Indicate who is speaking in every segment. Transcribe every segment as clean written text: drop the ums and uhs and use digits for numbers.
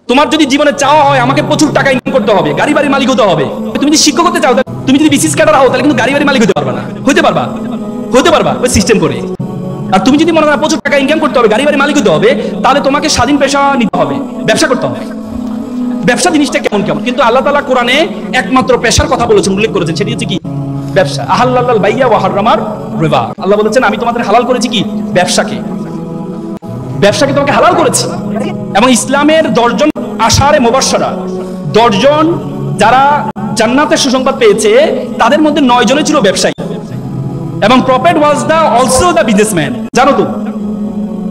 Speaker 1: তোমার যদি জীবনে চাওয়া হয় আমাকে প্রচুর টাকা ইনকাম করতে হবে, গাড়ি বাড়ির মালিক হতে হবে, তুমি যদি শিক্ষক হতে চাও, তুমি যদি বিসিএস ক্যাডার হও, তাহলে কিন্তু গাড়ি বাড়ির মালিক হতে পারবা না। হতে পারবা ওই সিস্টেম করে। আর তুমি যদি মনে করো প্রচুর টাকা ইনকাম করতে হবে, গাড়ি বাড়ির মালিক হতে হবে, তাহলে তোমাকে স্বাধীন পেশা নিতে হবে, ব্যবসা করতে হবে। ব্যবসা জিনিসটা কেমন কেমন, কিন্তু আল্লাহ তাআলা কোরআনে একমাত্র পেশার কথা বলেছেন, উল্লেখ করেছেন, সেটি হচ্ছে কি? ব্যবসা। আহাল্লাল বাইয়া ওয়া হারামার রিবা। আল্লাহ বলেছেন আমি তোমাদের হালাল করেছি কি? ব্যবসাকে তোমাকে হালাল করেছি। এবং ইসলামের 10 জন আশারে মুবাশশারা, 10 জন যারা জান্নাতের সুসংবাদ পেয়েছে, তাদের মধ্যে 9 জনে ছিল ব্যবসায়ী। এবং prophet was also the businessman, জানো তো?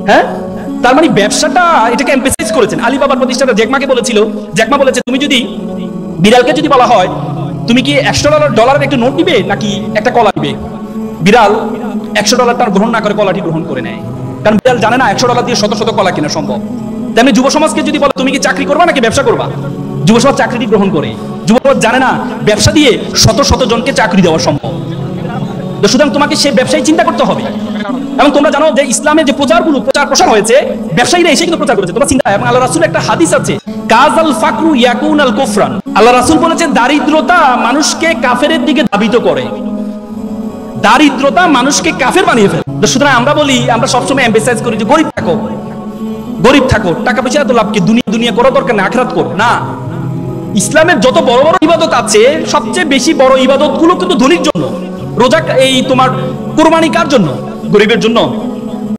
Speaker 1: হ্যাঁ, তার মানে ব্যবসাটা এটাকে এমফাসাইজ করেছেন। আলিবাবার প্রতিষ্ঠাতা জ্যাকমাকে বলেছিল, জ্যাকমা বলেছে তুমি যদি বিড়ালকে যদি বলা হয় তুমি কি $100 একটা নোট দিবে নাকি একটা কলা দিবে, বিড়াল $100 গ্রহণ না করে কলাটি গ্রহণ করে নেয়, কারণ বিড়াল জানে না $100 দিয়ে শত শত কলা কেনা সম্ভব। তেমনি যুব সমাজকে যদি বলো তুমি কি চাকরি করবা নাকি ব্যবসা করবা, যুব সমাজ চাকরিটি গ্রহণ করে। যুব সমাজ জানে না ব্যবসা দিয়ে শত শত জনকে চাকরি দেওয়া সম্ভব। সুতরাং তোমাকে সেই ব্যবসায়ী চিন্তা করতে হবে। এবং তোমরা জানো যে ইসলামের যে প্রচার প্রসার হয়েছে, ব্যবসায়ীরা এসে কিন্তু প্রচার করেছে। তোমরা চিন্তা, এবং আল্লাহ রাসূলের একটা হাদিস আছে, কাজাল ফাকরু ইয়াকুনাল কুফরান। আল্লাহ রাসূল বলেছেন দারিদ্রতা মানুষকে কাফেরের দিকে ধাবিত করে, দারিদ্রতা মানুষকে কাফের বানিয়ে ফেলে। সুতরাং আমরা বলি, আমরা সবসময় এমফাসাইজ করি যে গরিব থাকো, টাকা পয়সা এত লাভ কি, দুনিয়া করা দরকার না, আখিরাত করো না। ইসলামের যত বড় বড় ইবাদত আছে, সবচেয়ে বেশি বড় ইবাদত গুলো কিন্তু ধনীর জন্য। রোজা, এই তোমার কুরবানি কার জন্য? গরিবের জন্য।